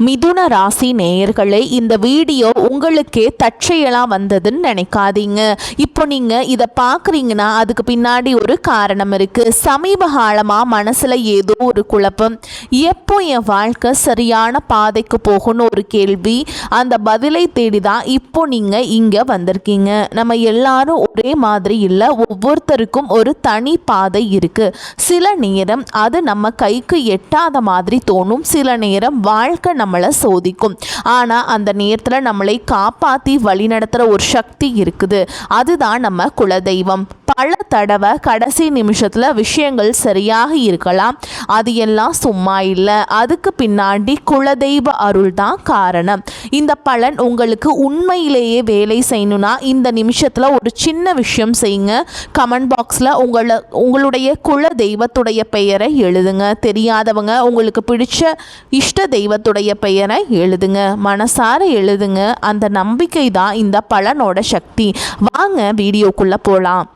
மிதுன ராசி நேயர்களே, இந்த வீடியோ உங்களுக்கே தற்செயலாக வந்ததுன்னு நினைக்காதீங்க. இப்போ நீங்கள் இதை பார்க்குறீங்கன்னா அதுக்கு பின்னாடி ஒரு காரணம் இருக்குது. சமீப காலமாக மனசில் ஏதோ ஒரு குழப்பம், எப்போ என் வாழ்க்கை சரியான பாதைக்கு போகணும்னு ஒரு கேள்வி. அந்த பதிலை தேடி தான் இப்போ நீங்கள் இங்கே வந்திருக்கீங்க. நம்ம எல்லாரும் ஒரே மாதிரி இல்லை, ஒவ்வொருத்தருக்கும் ஒரு தனி பாதை இருக்குது. சில நேரம் அது நம்ம கைக்கு எட்டாத மாதிரி தோணும், சில நேரம் வாழ்க்கை நம்மளை சோதிக்கும். ஆனால் அந்த நேரத்தில் நம்மளை காப்பாற்றி வழிநடத்துகிற ஒரு சக்தி இருக்குது, அதுதான் நம்ம குலதெய்வம். பல தடவை கடைசி நிமிஷத்தில் விஷயங்கள் சரியாக இருக்கலாம், அது எல்லாம் சும்மா இல்லை, அதுக்கு பின்னாடி குலதெய்வ அருள் தான் காரணம். இந்த பலன் உங்களுக்கு உண்மையிலேயே வேலை செய்யணும்னா இந்த நிமிஷத்தில் ஒரு சின்ன விஷயம் செய்யுங்க. கமெண்ட் பாக்ஸில் உங்களுடைய குல தெய்வத்துடைய பெயரை எழுதுங்க. தெரியாதவங்க உங்களுக்கு பிடிச்ச இஷ்ட தெய்வத்துடைய பெயரை எழுதுங்க, மனசார எழுதுங்க. அந்த நம்பிக்கை தான் இந்த பலனோட சக்தி. வாங்க வீடியோக்குள்ளே போகலாம்.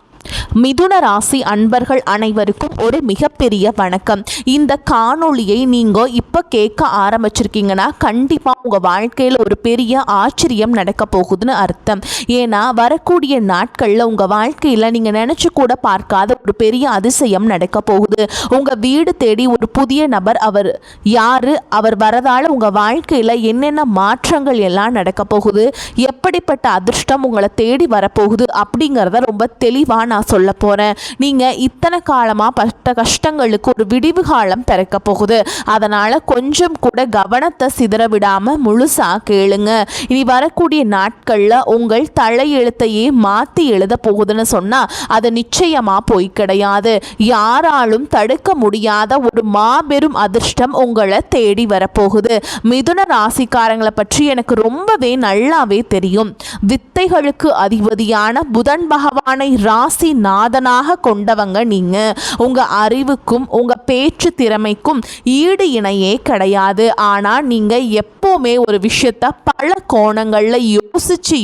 மிதுன ராசி அன்பர்கள் அனைவருக்கும் ஒரு மிகப்பெரிய வணக்கம். இந்த காணொளியை நீங்கள் இப்போ கேட்க ஆரம்பிச்சிருக்கீங்கன்னா கண்டிப்பாக உங்கள் வாழ்க்கையில் ஒரு பெரிய ஆச்சரியம் நடக்க போகுதுன்னு அர்த்தம். ஏன்னா வரக்கூடிய நாட்களில் உங்கள் வாழ்க்கையில் நீங்கள் நினச்சி கூட பார்க்காத ஒரு பெரிய அதிசயம் நடக்க போகுது. உங்கள் வீடு தேடி ஒரு புதிய நபர், அவர் யார், அவர் வரதால் உங்கள் வாழ்க்கையில் என்னென்ன மாற்றங்கள் எல்லாம் நடக்க போகுது, எப்படிப்பட்ட அதிர்ஷ்டம் உங்களை தேடி வரப்போகுது அப்படிங்கிறத ரொம்ப தெளிவாக நான் சொல்ல போறேன். நீங்க இத்தனை காலமா பட்ட கஷ்டங்களுக்கு ஒரு விடிவு காலம் பிறக்க போகுது. அதனால கொஞ்சம் கூட கவனத்தை சிதற விடாம முழுசா கேளுங்க. இனி வரக்கூடிய நாட்கள்ல உங்கள் தலையெழுத்தையே மாத்தி எழுத போகுதுன்னு சொன்னா அது நிச்சயமா போய் கிடையாது. யாராலும் தடுக்க முடியாத ஒரு மாபெரும் அதிர்ஷ்டம் உங்களை தேடி வரப்போகுது. மிதுன ராசிக்காரங்களை பற்றி எனக்கு ரொம்பவே நல்லாவே தெரியும். வித்தைகளுக்கு அதிபதியான புதன் பகவானை ராசி நாதனாக கொண்டவங்க நீங்க. உங்க அறிவுக்கும் உங்க பேச்சு திறமைக்கும் ஈடு இணையே கிடையாது. ஆனா நீங்க எப்பவுமே ஒரு விஷயத்த பல கோணங்கள்ல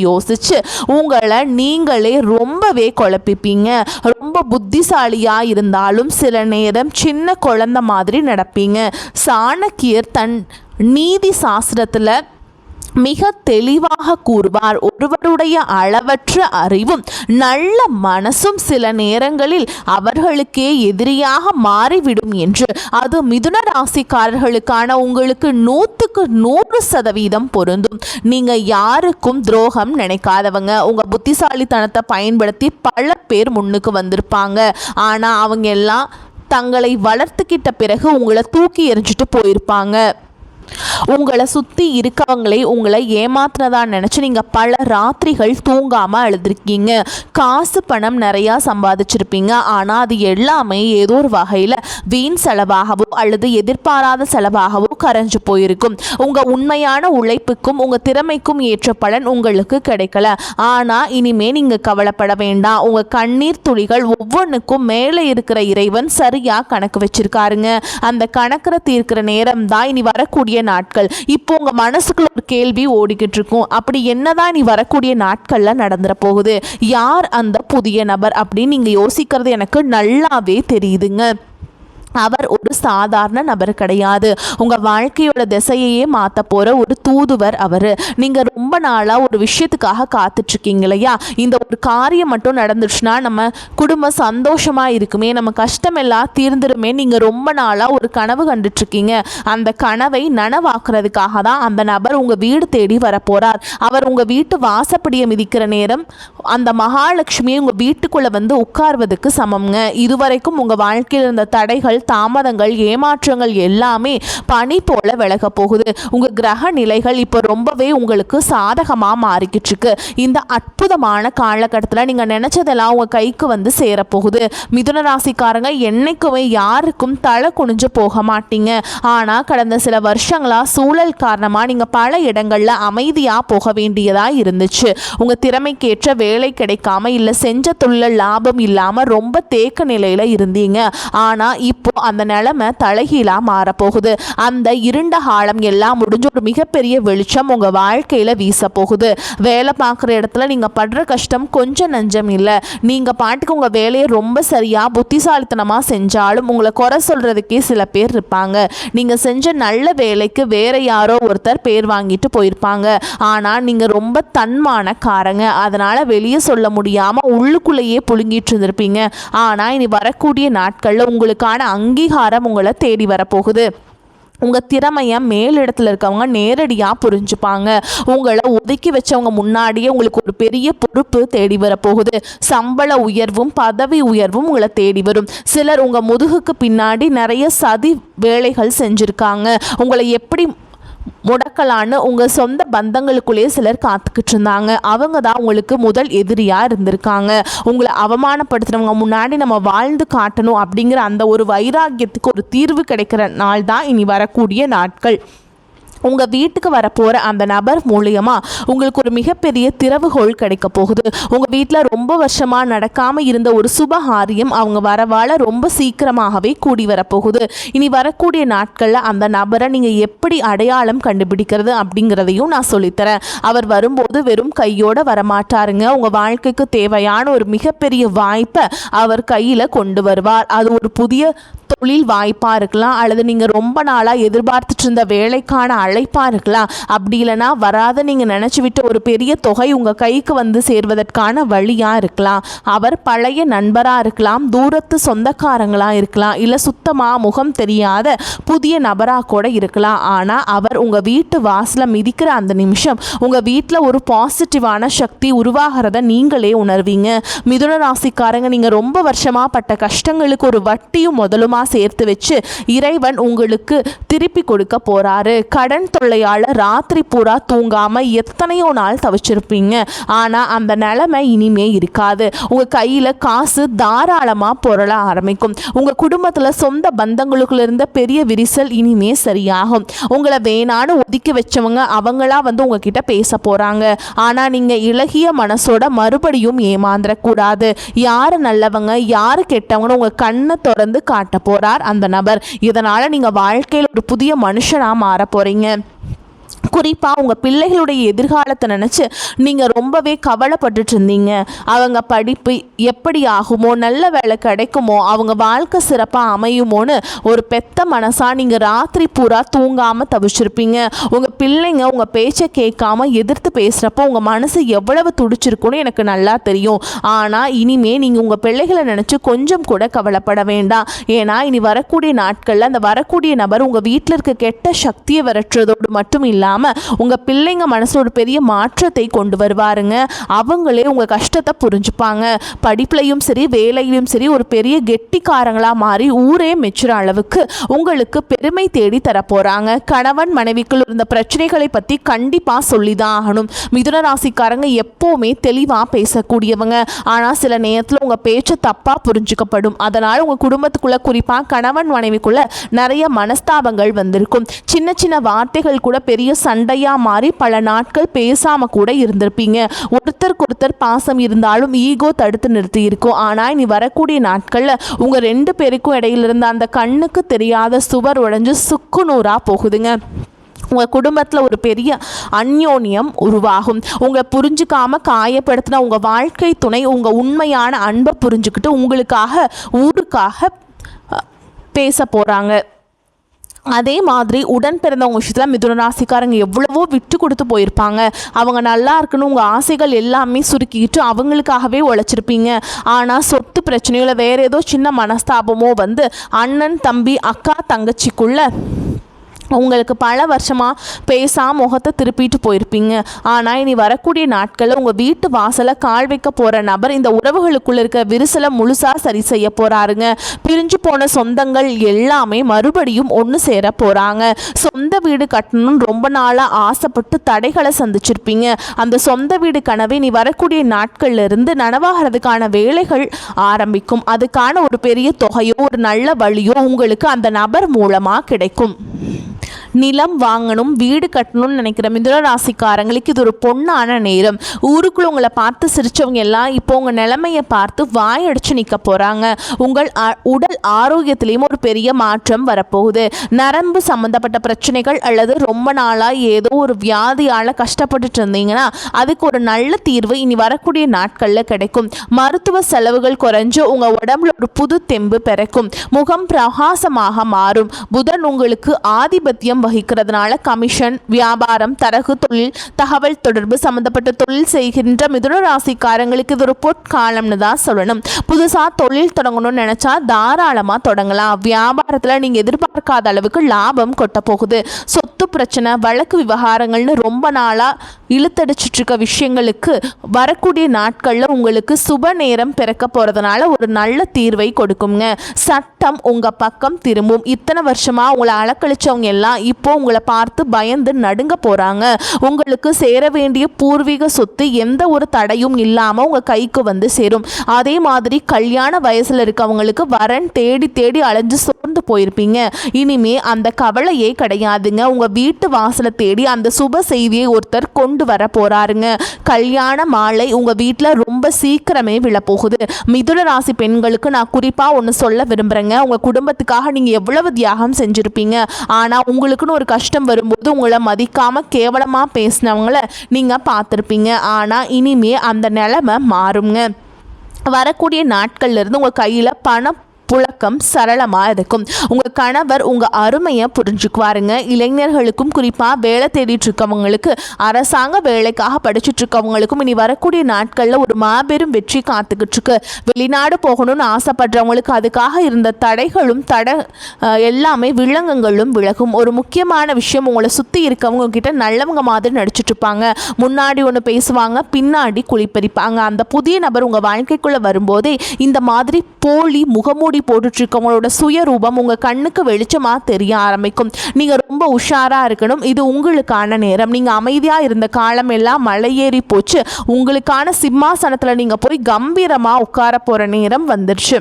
யோசிச்சு உங்களை நீங்களே ரொம்பவே குழப்பிப்பீங்க. ரொம்ப புத்திசாலியா இருந்தாலும் சில நேரம் சின்ன குழந்தை மாதிரி நடப்பீங்க. சாணக்கியர் தன் நீதி சாஸ்திரத்துல மிக தெளிவாக கூறுவார், ஒருவருடைய அளவற்ற அறிவும் நல்ல மனசும் சில நேரங்களில் அவர்களுக்கே எதிரியாக மாறிவிடும் என்று. அது மிதுன ராசிக்காரர்களுக்கான உங்களுக்கு 100% பொருந்தும். நீங்க யாருக்கும் துரோகம் நினைக்காதவங்க. உங்க புத்திசாலித்தனத்தை பயன்படுத்தி பல பேர் முன்னுக்கு வந்திருப்பாங்க. ஆனா அவங்க எல்லாம் தங்களை வளர்த்துக்கிட்ட பிறகு உங்களை தூக்கி எறிஞ்சிட்டு போயிருப்பாங்க. உங்களை சுற்றி இருக்கவங்களே உங்களை ஏமாத்தினதா நினச்சி நீங்கள் பல ராத்திரிகள் தூங்காமல் அழுதுருக்கீங்க. காசு பணம் நிறையா சம்பாதிச்சிருப்பீங்க. ஆனால் அது எல்லாமே ஏதோ ஒரு வகையில் வீண் செலவாகவோ அல்லது எதிர்பாராத செலவாகவோ கரைஞ்சு போயிருக்கும். உங்கள் உண்மையான உழைப்புக்கும் உங்கள் திறமைக்கும் ஏற்ற பலன் உங்களுக்கு கிடைக்கல. ஆனால் இனிமே நீங்கள் கவலைப்பட வேண்டாம். உங்கள் கண்ணீர் துளிகள் ஒவ்வொன்றுக்கும் மேலே இருக்கிற இறைவன் சரியாக கணக்கு வச்சிருக்காருங்க. அந்த கணக்கரை தீர்க்கிற நேரம் தான் இனி வரக்கூடிய நாட்கள். இப்போ உங்க மனசுக்குள்ள ஒரு கேள்வி ஓடிக்கிட்டு இருக்கும், அப்படி என்னதான் நீ வரக்கூடிய நாட்கள்ல நடந்துற போகுது, யார் அந்த புதிய நபர் அப்படின்னு நீங்க யோசிக்கிறது எனக்கு நல்லாவே தெரியுதுங்க. அவர் ஒரு சாதாரண நபர் கிடையாது. உங்கள் வாழ்க்கையோட திசையையே மாற்ற போகிற ஒரு தூதுவர் அவர். நீங்கள் ரொம்ப நாளாக ஒரு விஷயத்துக்காக காத்துட்ருக்கீங்க இல்லையா? இந்த ஒரு காரியம் மட்டும் நடந்துச்சுன்னா நம்ம குடும்பம் சந்தோஷமாக இருக்குமே, நம்ம கஷ்டம் எல்லாம் தீர்ந்துருமே, நீங்கள் ரொம்ப நாளாக ஒரு கனவு கண்டுட்ருக்கீங்க. அந்த கனவை நனவாக்குறதுக்காக தான் அந்த நபர் உங்கள் வீடு தேடி வரப்போகிறார். அவர் உங்கள் வீட்டு வாசப்படியை மிதிக்கிற நேரம் அந்த மகாலட்சுமியை உங்கள் வீட்டுக்குள்ளே வந்து உட்கார்வதுக்கு சமம்ங்க. இதுவரைக்கும் உங்கள் வாழ்க்கையில் இருந்த தடைகள், தாமதங்கள், ஏமாற்றங்கள் எல்லாமே பனி போல விலக போகுது. உங்க கிரக நிலைகள் இப்போ ரொம்பவே உங்களுக்கு சாதகமா மாறிக்கிட்டு இருக்கு. இந்த அற்புதமான காலகட்டத்தில் நீங்க நினைச்சதெல்லாம் உங்க கைக்கு வந்து சேரப்போகுது. மிதுன ராசிக்காரங்க என்னைக்குமே யாருக்கும் தலை குனிஞ்சு போக மாட்டீங்க. ஆனா கடந்த சில வருஷங்களா சூழல் காரணமா நீங்க பல இடங்கள்ல அமைதியா போக வேண்டியதா இருந்துச்சு. உங்க திறமைக்கேற்ற வேலை கிடைக்காம இல்ல செஞ்ச தொழில லாபம் இல்லாம ரொம்ப தேக்க நிலையில இருந்தீங்க. ஆனா இப்போ அந்த நிலைமை தலைகீழா மாறப்போகுது. அந்த இருண்ட காலம் எல்லாம் முடிஞ்சு ஒரு மிகப்பெரிய வெளிச்சம் உங்க வாழ்க்கையில வீச போகுது. வேலை பார்க்குற இடத்துல நீங்க படுற கஷ்டம் கொஞ்சம் நஞ்சம் இல்லை. நீங்க பாட்டுக்கு உங்க வேலையை ரொம்ப சரியா புத்திசாலித்தனமா செஞ்சாலும் உங்களை குறை சொல்றதுக்கே சில பேர் இருப்பாங்க. நீங்க செஞ்ச நல்ல வேலைக்கு வேற யாரோ ஒருத்தர் பேர் வாங்கிட்டு போயிருப்பாங்க. ஆனா நீங்க ரொம்ப தன்மானக்காரங்க. அதனால வெளியே சொல்ல முடியாம உள்ளுக்குள்ளேயே புழுங்கிட்டு இருந்திருப்பீங்க. ஆனா இனி வரக்கூடிய நாட்கள்ல உங்களுக்கான அங்கீகாரம் உங்களை தேடி வரப்போகுது. உங்கள் திறமையை மேலிடத்தில் இருக்கவங்க நேரடியாக புரிஞ்சுப்பாங்க. உங்களை ஒதுக்கி வச்சவங்க முன்னாடியே உங்களுக்கு ஒரு பெரிய பொறுப்பு தேடி வரப்போகுது. சம்பள உயர்வும் பதவி உயர்வும் உங்களை தேடி வரும். சிலர் உங்கள் முதுகுக்கு பின்னாடி நிறைய சதி வேலைகள் செஞ்சுருக்காங்க. உங்களை எப்படி முடக்கலான்னு உங்கள் சொந்த பந்தங்களுக்குள்ளேயே சிலர் காத்துக்கிட்டு இருந்தாங்க. அவங்க தான் உங்களுக்கு முதல் எதிரியாக இருந்திருக்காங்க. உங்களை அவமானப்படுத்துகிறவங்க முன்னாடி நம்ம வாழ்ந்து காட்டணும் அப்படிங்கிற அந்த ஒரு வைராக்கியத்துக்கு ஒரு தீர்வு கிடைக்கிற நாள் தான் இனி வரக்கூடிய நாட்கள். உங்கள் வீட்டுக்கு வரப்போகிற அந்த நபர் மூலியமாக உங்களுக்கு ஒரு மிகப்பெரிய திறவுகோள் கிடைக்க போகுது. உங்கள் வீட்டில் ரொம்ப வருஷமாக நடக்காமல் இருந்த ஒரு சுபகாரியம் அவங்க வரவால் ரொம்ப சீக்கிரமாகவே கூடி வரப்போகுது. இனி வரக்கூடிய நாட்களில் அந்த நபரை நீங்கள் எப்படி அடையாளம் கண்டுபிடிக்கிறது அப்படிங்கிறதையும் நான் சொல்லித்தரேன். அவர் வரும்போது வெறும் கையோடு வரமாட்டாருங்க. உங்கள் வாழ்க்கைக்கு தேவையான ஒரு மிகப்பெரிய வாய்ப்பை அவர் கையில் கொண்டு வருவார். அது ஒரு புதிய தொழில் வாய்ப்பாக இருக்கலாம், அல்லது நீங்கள் ரொம்ப நாளாக எதிர்பார்த்துட்டு இருந்த வேலைக்கான அழைப்பாக இருக்கலாம். அப்படி இல்லைனா வராத நீங்கள் நினச்சி விட்டு ஒரு பெரிய தொகை உங்கள் கைக்கு வந்து சேர்வதற்கான வழியாக இருக்கலாம். அவர் பழைய நண்பராக இருக்கலாம், தூரத்து சொந்தக்காரங்களாக இருக்கலாம், இல்லை சுத்தமாக முகம் தெரியாத புதிய நபராக கூட இருக்கலாம். ஆனால் அவர் உங்கள் வீட்டு வாசலை மிதிக்கிற அந்த நிமிஷம் உங்கள் வீட்டில் ஒரு பாசிட்டிவான சக்தி உருவாகிறத நீங்களே உணர்வீங்க. மிதுன ராசிக்காரங்க, நீங்கள் ரொம்ப வருஷமாக பட்ட கஷ்டங்களுக்கு ஒரு வட்டியும் முதலும் சேர்த்து வச்சு இறைவன் உங்களுக்கு திருப்பி கொடுக்க போறாரு. கடன் தொல்லையால ராத்திரி பூரா தூங்காம எத்தனையோ நாள் தவிச்சிருப்பீங்க. ஆனா அந்த நிலைமை இனிமே இருக்காது. உங்க கையில காசு தாராளமா பொருள ஆரம்பிக்கும். உங்க குடும்பத்துல சொந்த பந்தங்களுக்குள்ள இருந்த பெரிய விரிசல் இனிமே சரியாகும். உங்களை வேணான்னு ஒதுக்கி வச்சவங்க அவங்களா வந்து உங்ககிட்ட பேச போறாங்க. ஆனா நீங்க இளகிய மனசோட மறுபடியும் ஏமாந்துடக்கூடாது. யாரு நல்லவங்க யாரு கெட்டவங்கன்னு உங்க கண்ணை திறந்து காட்ட போறார் அந்த நபர். இதனால நீங்க வாழ்க்கையில் ஒரு புதிய மனுஷனா மாற போறீங்க. குறிப்பாக உங்கள் பிள்ளைகளுடைய எதிர்காலத்தை நினச்சி நீங்கள் ரொம்பவே கவலைப்பட்டுட்டு இருந்தீங்க. அவங்க படிப்பு எப்படி ஆகுமோ, நல்ல வேலை கிடைக்குமோ, அவங்க வாழ்க்கை சிறப்பாக அமையுமோன்னு ஒரு பெத்த மனசாக நீங்கள் ராத்திரி பூரா தூங்காமல் தவிச்சிருப்பீங்க. உங்கள் பிள்ளைங்க உங்கள் பேச்சை கேட்காம எதிர்த்து பேசுகிறப்போ உங்கள் மனசு எவ்வளவு துடிச்சிருக்குன்னு எனக்கு நல்லா தெரியும். ஆனால் இனிமே நீங்கள் உங்கள் பிள்ளைகளை நினச்சி கொஞ்சம் கூட கவலைப்பட வேண்டாம். ஏன்னா இனி வரக்கூடிய நாட்களில் அந்த வரக்கூடிய நபர் உங்கள் வீட்டில் இருக்க கெட்ட சக்தியை விரட்டுறதோடு மட்டும் இல்லாமல் உங்க பிள்ளைங்க மனசுல ஒரு பெரிய மாற்றத்தை கொண்டு வருவாருங்க. அவங்களே உங்க கஷ்டத்தை புரிஞ்சுப்பாங்க. படிப்புலையும் சரி வேலையிலும் சரி ஒரு பெரிய கெட்டிக்காரங்களா மாறி ஊரே மெச்சுற அளவுக்கு உங்களுக்கு பெருமை தேடி தர போறாங்க. கணவன் மனைவிக்குள் இருந்த பிரச்சனைகளை பத்தி கண்டிப்பா சொல்லிதான் ஆகணும். மிதுன ராசிக்காரங்க எப்பவுமே தெளிவா பேசக்கூடியவங்க. ஆனா சில நேரத்துல உங்க பேச்சு தப்பா புரிஞ்சுக்கப்படும். அதனால உங்க குடும்பத்துக்குள்ள குறிப்பா கணவன் மனைவிக்குள்ள நிறைய மனஸ்தாபங்கள் வந்திருக்கும். சின்ன சின்ன வார்த்தைகள் கூட பெரிய சண்டையா மாறி பல நாட்கள் பேசாம கூட இருந்திருப்பீங்க. ஒருத்தருக்கு ஒருத்தர் பாசம் இருந்தாலும் ஈகோ தடுத்து நிறுத்தி இருக்கும். ஆனா இனி வரக்கூடிய நாட்கள்ல உங்க ரெண்டு பேருக்கும் இடையில இருந்த அந்த கண்ணுக்கு தெரியாத சுவர் உடைஞ்சு சுக்குநூறா போகுதுங்க. உங்கள் குடும்பத்தில் ஒரு பெரிய அந்யோன்யம் உருவாகும். உங்களை புரிஞ்சுக்காம காயப்படுத்தின உங்கள் வாழ்க்கை துணை உங்கள் உண்மையான அன்பை புரிஞ்சுக்கிட்டு உங்களுக்காக ஊருக்காக பேச போகிறாங்க. அதே மாதிரி உடன் பிறந்தவங்க விஷயத்தில் மிதுன ராசிக்காரங்க எவ்வளவோ விட்டு கொடுத்து போயிருப்பாங்க. அவங்க நல்லா இருக்கணும் உங்கள் ஆசைகள் எல்லாமே சுருக்கிக்கிட்டு அவங்களுக்காகவே உழைச்சிருப்பீங்க. ஆனால் சொத்து பிரச்சனையில் வேறு ஏதோ சின்ன மனஸ்தாபமோ வந்து அண்ணன் தம்பி அக்கா தங்கச்சிக்குள்ள உங்களுக்கு பல வருஷமாக பேசாம முகத்தை திருப்பிட்டு போயிருப்பீங்க. ஆனால் இனி வரக்கூடிய நாட்களில் உங்கள் வீட்டு வாசலை கால் வைக்க போகிற நபர் இந்த உறவுகளுக்குள்ள இருக்க விரிசலை முழுசாக சரி செய்ய போகிறாருங்க. பிரிஞ்சு போன சொந்தங்கள் எல்லாமே மறுபடியும் ஒன்று சேர போகிறாங்க. சொந்த வீடு கட்டணும்னு ரொம்ப நாளாக ஆசைப்பட்டு தடைகளை சந்திச்சிருப்பீங்க. அந்த சொந்த வீடு கனவை இனி வரக்கூடிய நாட்கள்ல இருந்து நனவாகிறதுக்கான வேலைகள் ஆரம்பிக்கும். அதுக்கான ஒரு பெரிய தொகையோ ஒரு நல்ல வழியோ உங்களுக்கு அந்த நபர் மூலமாக கிடைக்கும். நிலம் வாங்கணும், வீடு கட்டணும்னு நினைக்கிற மிதுன ராசிக்காரங்களுக்கு இது ஒரு பொன்னான நேரம். ஊருக்குள்ள உங்களை பார்த்து சிரிச்சவங்க எல்லாம் இப்போ உங்கள் நிலைமையை பார்த்து வாயடிச்சு நிற்க போகிறாங்க. உங்கள் உடல் ஆரோக்கியத்திலையும் ஒரு பெரிய மாற்றம் வரப்போகுது. நரம்பு சம்மந்தப்பட்ட பிரச்சனைகள் அல்லது ரொம்ப நாளாக ஏதோ ஒரு வியாதியால் கஷ்டப்பட்டுட்டு இருந்தீங்கன்னா அதுக்கு ஒரு நல்ல தீர்வு இனி வரக்கூடிய நாட்களில் கிடைக்கும். மருத்துவ செலவுகள் குறைஞ்சு உங்கள் உடம்புல ஒரு புது தெம்பு பிறக்கும். முகம் பிரகாசமாக மாறும். புதன் உங்களுக்கு ஆதிபத்தியம் வகிக்கிறதுனால கமிஷன், வியாபாரம், தரகு தொழில், தகவல் தொடர்பு சம்பந்தப்பட்ட தொழில் செய்கின்ற மிதுன ராசிக்காரங்களுக்கு இது ஒரு பொற்காலம்னு தான் சொல்லணும். புதுசாக தொழில் தொடங்கணும்னு நினைச்சா தாராளமாக தொடங்கலாம். வியாபாரத்தில் நீங்கள் எதிர்பார்க்காத அளவுக்கு லாபம் கொட்ட போகுது. சொத்து பிரச்சனை, வழக்கு விவகாரங்கள்னு ரொம்ப நாளாக இழுத்தடிச்சிட்டு இருக்க விஷயங்களுக்கு வரக்கூடிய நாட்களில் உங்களுக்கு சுப நேரம் பிறக்க போகிறதுனால ஒரு நல்ல தீர்வை கொடுக்குங்க. சட்டம் உங்கள் பக்கம் திரும்பும். இத்தனை வருஷமாக உங்களை அலக்கழிச்சவங்க எல்லாம் இப்போ உங்களை பார்த்து பயந்து நடுங்க போகிறாங்க. உங்களுக்கு சேர வேண்டிய பூர்வீக சொத்து எந்த ஒரு தடையும் இல்லாமல் உங்கள் கைக்கு வந்து சேரும். அதே மாதிரி கல்யாண வயசில் இருக்கவங்களுக்கு வரன் தேடி தேடி அலைஞ்சு சோர்ந்து போயிருப்பீங்க. இனிமே அந்த கவலையே கிடையாதுங்க. உங்கள் வீட்டு வாசலை தேடி அந்த சுப செய்தியை ஒருத்தர் கொண்டு வர போகிறாருங்க. கல்யாண மாலை உங்கள் வீட்டில் ரொம்ப சீக்கிரமே விழப்போகுது. மிதுன ராசி பெண்களுக்கு நான் குறிப்பாக ஒன்று சொல்ல விரும்புகிறேங்க. உங்கள் குடும்பத்துக்காக நீங்கள் எவ்வளவு தியாகம் செஞ்சுருப்பீங்க. ஆனால் உங்களுக்குன்னு ஒரு கஷ்டம் வரும்போது உங்களை மதிக்காமல் கேவலமாக பேசினவங்கள நீங்கள் பார்த்துருப்பீங்க. ஆனால் இனிமே அந்த நிலைமை மாறுங்க. வரக்கூடிய நாட்கள்லேருந்து உங்கள் கையில் பணம் புழக்கம் சரளமாக இருக்கும். உங்கள் கணவர் உங்கள் அருமையை புரிஞ்சுக்குவாருங்க. இளைஞர்களுக்கும் குறிப்பாக வேலை தேடிட்டு இருக்கவங்களுக்கு, அரசாங்க வேலைக்காக படிச்சுட்டு இருக்கவங்களுக்கும் இனி வரக்கூடிய நாட்களில் ஒரு மாபெரும் வெற்றி காத்துக்கிட்டு இருக்கு. வெளிநாடு போகணும்னு ஆசைப்படுறவங்களுக்கு அதுக்காக இருந்த தடைகளும் எல்லாமே விலங்குகளும் விலகும். ஒரு முக்கியமான விஷயம், உங்களை சுற்றி இருக்கவங்க கிட்ட நல்லவங்க மாதிரி நடிச்சுட்டு இருப்பாங்க. முன்னாடி ஒன்று பேசுவாங்க, பின்னாடி குளிப்பறிப்பாங்க. அந்த புதிய நபர் உங்கள் வாழ்க்கைக்குள்ளே வரும்போதே இந்த மாதிரி போலி முகமூடி போட்டுட்ருக்கவங்களோட சுயரூபம் உங்கள் கண்ணுக்கு வெளிச்சமாக தெரிய ஆரம்பிக்கும். நீங்கள் ரொம்ப உஷாராக இருக்கணும். இது உங்களுக்கான நேரம். நீங்கள் அமைதியாக இருந்த காலம் எல்லாம் மலையேறி போச்சு. உங்களுக்கான சிம்மாசனத்தில் நீங்கள் போய் கம்பீரமாக உட்கார போகிற நேரம் வந்துடுச்சு.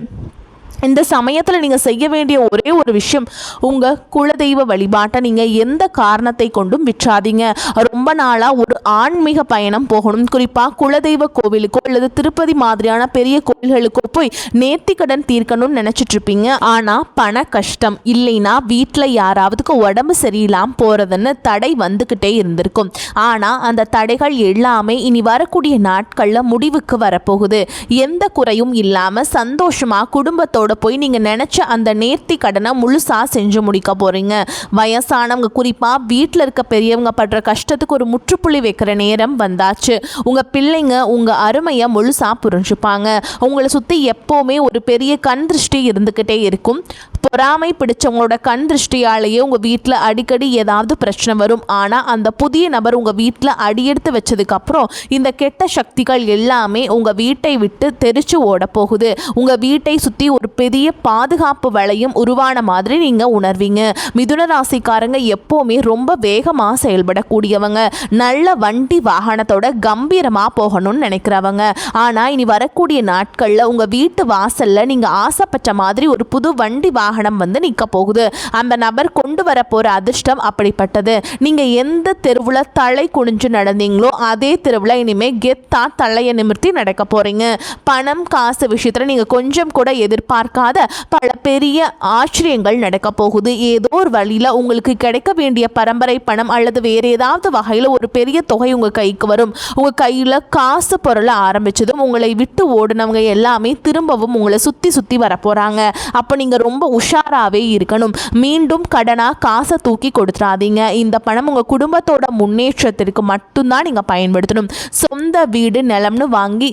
இந்த சமயத்தில் நீங்கள் செய்ய வேண்டிய ஒரே ஒரு விஷயம், உங்கள் குலதெய்வ வழிபாட்டை நீங்கள் எந்த காரணத்தை கொண்டும் விற்றாதீங்க. ரொம்ப நாளாக ஒரு ஆன்மீக பயணம் போகணும், குறிப்பாக குலதெய்வ கோவிலுக்கோ அல்லது திருப்பதி மாதிரியான பெரிய கோவில்களுக்கோ போய் நேர்த்திக்கடன் தீர்க்கணும்னு நினச்சிட்டு இருப்பீங்க. ஆனால் பண கஷ்டம் இல்லைன்னா வீட்டில் யாராவதுக்கு உடம்பு சரியில்லாமல் போகிறதுன்னு தடை வந்துக்கிட்டே இருந்திருக்கும். ஆனால் அந்த தடைகள் எல்லாமே இனி வரக்கூடிய நாட்களில் முடிவுக்கு வரப்போகுது. எந்த குறையும் இல்லாமல் சந்தோஷமாக குடும்பத்தோட போய் நீங்கள் நினச்ச அந்த நேர்த்தி கடனை முழுசாக செஞ்சு முடிக்க போகிறீங்க. வயசானவங்க, குறிப்பாக வீட்டில் இருக்க பெரியவங்க படுற கஷ்டத்துக்கு ஒரு முற்றுப்புள்ளி வைக்கிற நேரம் வந்தாச்சு. உங்கள் பிள்ளைங்க உங்கள் அருமையை முழுசாக புரிஞ்சுப்பாங்க. உங்களை சுற்றி எப்போவுமே ஒரு பெரிய கண் திருஷ்டி இருந்துக்கிட்டே இருக்கும். பொறாமை பிடிச்சவங்களோட கண் திருஷ்டியாலேயே உங்கள் வீட்டில் அடிக்கடி ஏதாவது பிரச்சனை வரும். ஆனால் அந்த புதிய நபர் உங்கள் வீட்டில் அடியெடுத்து வச்சதுக்கப்புறம் இந்த கெட்ட சக்திகள் எல்லாமே உங்கள் வீட்டை விட்டு தெரிச்சு ஓட போகுது. உங்கள் வீட்டை சுற்றி ஒரு பெரிய பாதுகாப்பு வளையம் உருவான மாதிரி நீங்கள் உணர்வீங்க. மிதுன ராசிக்காரங்க எப்போவுமே ரொம்ப வேகமாக செயல்படக்கூடியவங்க. நல்ல வண்டி வாகனத்தோட கம்பீரமாக போகணும்னு நினைக்கிறவங்க. ஆனால் இனி வரக்கூடிய நாட்களில் உங்கள் வீட்டு வாசலில் நீங்கள் ஆசைப்பட்ட மாதிரி ஒரு புது வண்டி வாகனம் வந்து நிற்க போகுது. அந்த நபர் கொண்டு வர போகிற அதிர்ஷ்டம் அப்படிப்பட்டது. நீங்கள் எந்த தெருவில் தலை குனிஞ்சு நடந்தீங்களோ அதே தெருவில் இனிமேல் கெத்தா தலையை நிமிர்த்தி நடக்க போகிறீங்க. பணம் காசு விஷயத்தில் நீங்கள் கொஞ்சம் கூட எதிர்பார்க்காத பல பெரிய ஆச்சரியங்கள் நடக்க போகுது. ஏதோ ஒரு வழியில் உங்களுக்கு கிடைக்க வேண்டிய பரம்பரை பணம் அல்லது வேறு ஏதாவது வகையில் ஒரு பெரிய தொகை உங்கள் கைக்கு வரும். உங்கள் கையில் காசு பொருளை ஆரம்பிச்சதும் உங்களை விட்டு ஓடினவங்க எல்லாமே திரும்பவும் உங்களை சுற்றி சுற்றி வரப்போகிறாங்க. அப்போ நீங்கள் ரொம்ப உஷாராகவே இருக்கணும். மீண்டும் கடனாக காசை தூக்கி கொடுத்துடாதீங்க. இந்த பணம் உங்கள் குடும்பத்தோட முன்னேற்றத்திற்கு மட்டும்தான் நீங்கள் பயன்படுத்தணும். சொந்த வீடு நிலம்னு வாங்கி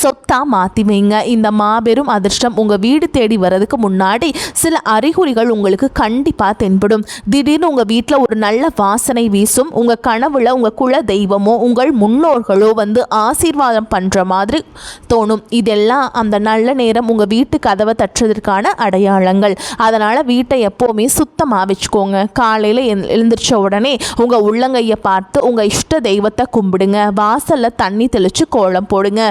சொத்தாக மாற்றி வைங்க. இந்த மாபெரும் அதிர்ஷ்டம் உங்கள் வீடு தேடி வர்றதுக்கு முன்னாடி சில அறிகுறிகள் உங்களுக்கு கண்டிப்பாக தென்படும். திடீர்னு உங்கள் வீட்டில் ஒரு நல்ல வாசனை வீசும். உங்கள் கனவுல உங்கள் குல தெய்வமோ உங்கள் முன்னோர்களோ வந்து ஆசீர்வாதம் பண்ணுற மாதிரி தோணும். இதெல்லாம் அந்த நல்ல நேரம் உங்கள் வீட்டு கதவை தட்டுறதுக்கான அடையாளங்கள். அதனால் வீட்டை எப்போவுமே சுத்தமாக வச்சுக்கோங்க. காலையில் எழுந்திரிச்ச உடனே உங்கள் உள்ளங்கையை பார்த்து உங்கள் இஷ்ட தெய்வத்தை கும்பிடுங்க. வாசலில் தண்ணி தெளித்து கோலம் போடுங்க.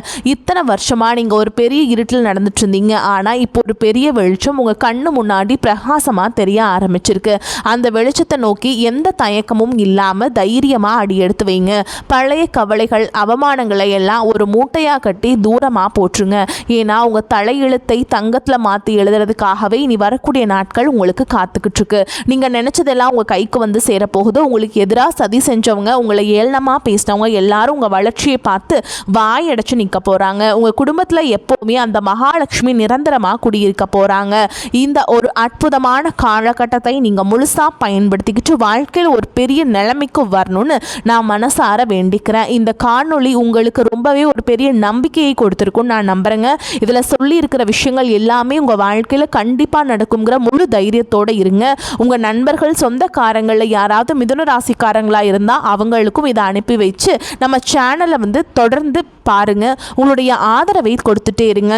இத்தனை வருஷமாக நீங்கள் ஒரு பெரிய இருட்டில் நடந்துட்டு இருந்தீங்க, ஆனால் இப்போ ஒரு பெரிய வெளிச்சம் உங்கள் கண்ணு முன்னாடி பிரகாசமாக தெரிய ஆரம்பிச்சிருக்கு. அந்த வெளிச்சத்தை நோக்கி எந்த தயக்கமும் இல்லாமல் தைரியமாக அடி எடுத்து வைங்க. பழைய கவலைகள் அவமானங்களை எல்லாம் ஒரு மூட்டையாக கட்டி தூரமாக போற்றுங்க. ஏன்னா உங்கள் தலையெழுத்தை தங்கத்தில் மாற்றி எழுதுறதுக்காகவே இனி வரக்கூடிய நாட்கள் உங்களுக்கு காத்துக்கிட்டு இருக்கு. நீங்கள் நினச்சதெல்லாம் உங்கள் கைக்கு வந்து சேரப்போகுது. உங்களுக்கு எதிராக சதி செஞ்சவங்க, உங்களை ஏளனமாக பேசினவங்க எல்லாரும் உங்கள் வளர்ச்சியை பார்த்து வாய் அடைச்சு நிற்க போகிறாங்க. உங்கள் குடும்பத்தில் எப்போவுமே அந்த மகாலட்சுமி நிரந்தரமாக குடியிருக்க போகிறாங்க. இந்த ஒரு அற்புதமான காலகட்டத்தை நீங்கள் முழுசாக பயன்படுத்திக்கிட்டு வாழ்க்கையில் ஒரு பெரிய நிலைமைக்கு வரணும்னு நான் மனசார வேண்டிக்கிறேன். இந்த காணொளி உங்களுக்கு ரொம்பவே ஒரு பெரிய நம்பிக்கையை கொடுத்துருக்குன்னு நான் நம்புறேங்க. இதில் சொல்லி இருக்கிற விஷயங்கள் எல்லாமே உங்கள் வாழ்க்கையில் கண்டிப்பாக நடக்குங்கிற முழு தைரியத்தோடு இருங்க. உங்கள் நண்பர்கள் சொந்தக்காரங்களில் யாராவது மிதுன ராசிக்காரங்களாக இருந்தால் அவங்களுக்கும் இதை அனுப்பி வச்சு நம்ம சேனலை வந்து தொடர்ந்து பாருங்கள். உங்களுடைய ஆதரவை கொடுத்துட்டே இருங்க.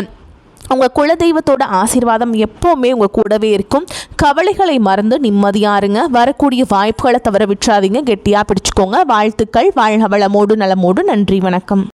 உங்கள் குலதெய்வத்தோட ஆசீர்வாதம் எப்போவுமே உங்கள் கூடவே இருக்கும். கவலைகளை மறந்து நிம்மதியாக இருங்க. வரக்கூடிய வாய்ப்புகளை தவற விட்டுறாதீங்க. கெட்டியாக பிடிச்சிக்கோங்க. வாழ்த்துக்கள். வாழ்க வளமோடு நலமோடு. நன்றி, வணக்கம்.